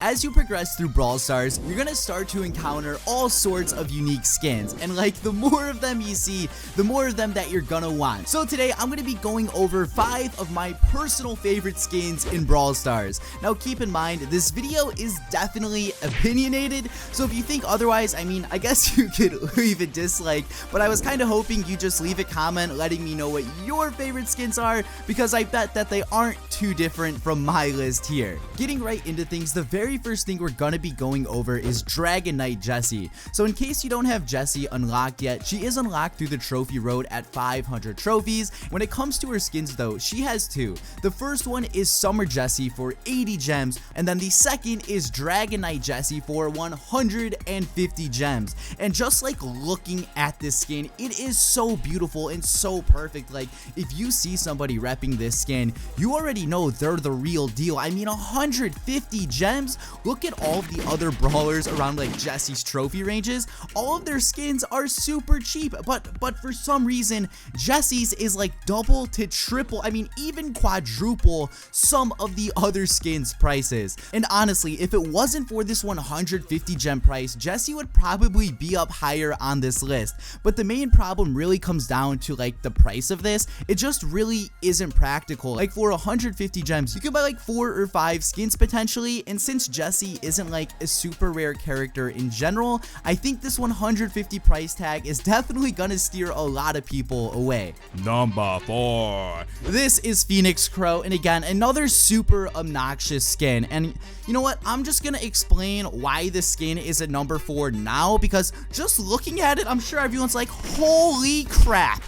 as you progress through Brawl Stars, you're gonna start to encounter all sorts of unique skins, and like the more of them you see, the more of them that you're gonna want. So today I'm gonna be going over 5 of my personal favorite skins in Brawl Stars. Now keep in mind, this video is definitely opinionated, so if you think otherwise, I mean, I guess you could leave a dislike, but I was kind of hoping you just leave a comment letting me know what your favorite skins are, because I bet that they aren't too different from my list here. Getting right into things, the very first thing we're gonna be going over is Dragon Knight Jessie. So in case you don't have Jessie unlocked yet, she is unlocked through the trophy road at 500 trophies. When it comes to her skins though, she has 2. The first one is Summer Jessie for 80 gems, and then the second is Dragon Knight Jessie for 150 gems. And just like looking at this skin, it is so beautiful and so perfect. Like if you see somebody repping this skin, you already know they're the real deal. I mean, 150 gems. Look at all of the other brawlers around like Jessie's trophy ranges. All of their skins are super cheap, but for some reason Jessie's is like double to triple, I mean even quadruple some of the other skins prices. And honestly, if it wasn't for this 150 gem price, Jessie would probably be up higher on this list. But the main problem really comes down to like the price of this. It just really isn't practical. Like for 150 gems, you could buy like 4 or 5 skins potentially, and since Jessie isn't like a super rare character in general, I think this 150 price tag is definitely gonna steer a lot of people away. Number 4. This is Phoenix Crow, and again, another super obnoxious skin. And you know what? I'm just gonna explain why this skin is at number 4 now, because just looking at it, I'm sure everyone's like, holy crap,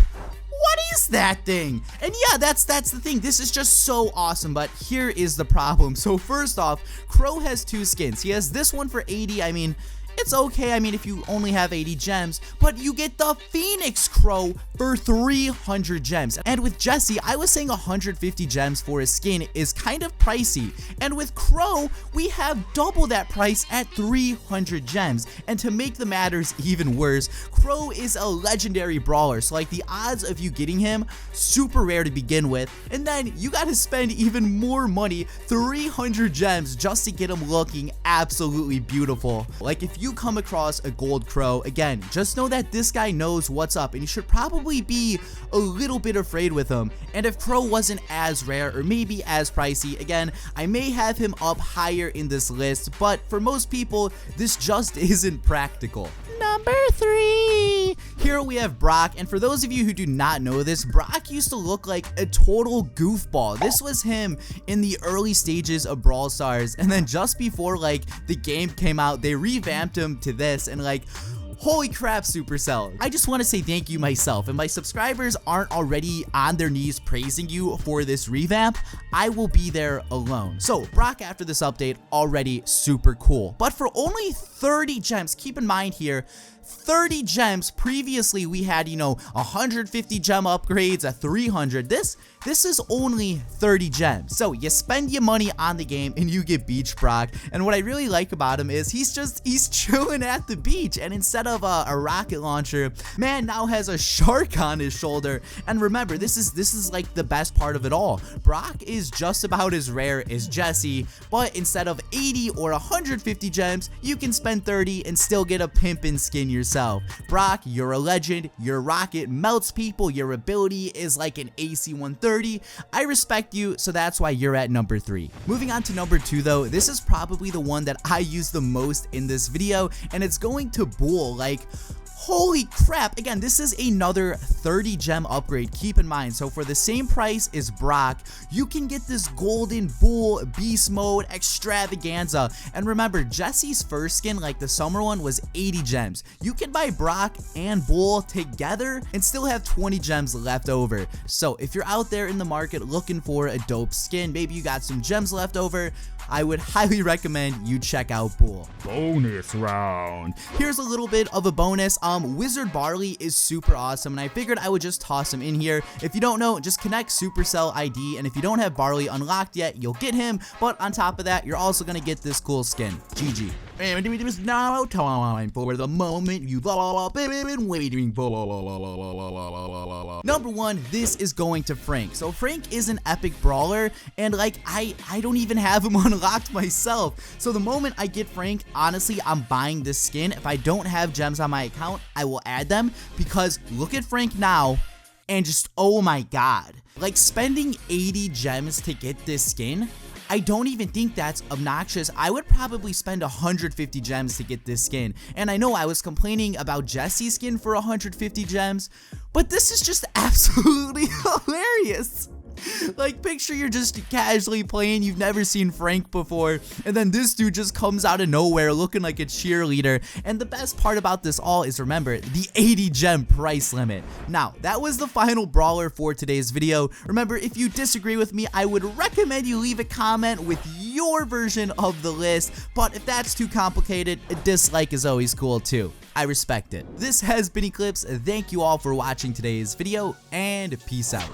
what is that thing? And yeah, that's the thing. This is just so awesome, but here is the problem. So first off, Crow has 2 skins. He has this one for 80. I mean, it's okay, I mean, if you only have 80 gems, but you get the Phoenix Crow for 300 gems. And with Jessie, I was saying 150 gems for a skin is kind of pricey. And with Crow, we have double that price at 300 gems. And to make the matters even worse, Crow is a legendary brawler, so like the odds of you getting him, super rare to begin with. And then you gotta spend even more money, 300 gems, just to get him looking absolutely beautiful. Like if you come across a gold Crow, again, just know that this guy knows what's up, and you should probably be a little bit afraid with him. And if Crow wasn't as rare or maybe as pricey, again, I may have him up higher in this list, but for most people, this just isn't practical. Number 3. Here we have Brock, and for those of you who do not know this, Brock used to look like a total goofball. This was him in the early stages of Brawl Stars, and then just before like the game came out, they revamped him to this, and like, holy crap, Supercell. I just want to say thank you myself. If my subscribers aren't already on their knees praising you for this revamp, I will be there alone. So Brock after this update, already super cool. But for only 30 gems, keep in mind here, 30 gems. Previously we had, you know, 150 gem upgrades at 300. This is only 30 gems. So you spend your money on the game and you get Beach Brock. And what I really like about him is he's chilling at the beach, and instead of a rocket launcher, man now has a shark on his shoulder. And remember, this is like the best part of it all. Brock is just about as rare as Jessie, but instead of 80 or 150 gems, you can spend 30 and still get a pimpin' skin yourself. Brock, you're a legend. Your rocket melts people. Your ability is like an AC-130. I respect you, so that's why you're at number 3. Moving on to number 2 though, this is probably the one that I use the most in this video, and it's going to Bull. Like, holy crap, again, this is another 30 gem upgrade, keep in mind. So for the same price as Brock, you can get this golden Bull beast mode extravaganza. And remember, Jessie's first skin, like the summer one, was 80 gems. You can buy Brock and Bull together and still have 20 gems left over. So if you're out there in the market looking for a dope skin, maybe you got some gems left over, I would highly recommend you check out Bull. Bonus round. Here's a little bit of a bonus. Wizard Barley is super awesome, and I figured I would just toss him in here. If you don't know, just connect Supercell ID, and if you don't have Barley unlocked yet, you'll get him. But on top of that, you're also gonna get this cool skin. GG. And it is now time for the moment you've all been waiting for. Number 1, this is going to Frank. So Frank is an epic brawler, and like I don't even have him unlocked myself. So the moment I get Frank, honestly, I'm buying this skin. If I don't have gems on my account, I will add them, because look at Frank now, and just, oh my god. Like, spending 80 gems to get this skin, I don't even think that's obnoxious. I would probably spend 150 gems to get this skin. And I know I was complaining about Jesse's skin for 150 gems, but this is just absolutely hilarious. Like, picture you're just casually playing, you've never seen Frank before, and then this dude just comes out of nowhere looking like a cheerleader. And the best part about this all is, remember, the 80 gem price limit. Now, that was the final brawler for today's video. Remember, if you disagree with me, I would recommend you leave a comment with your version of the list, but if that's too complicated, a dislike is always cool too. I respect it. This has been Eclihpse. Thank you all for watching today's video, and peace out.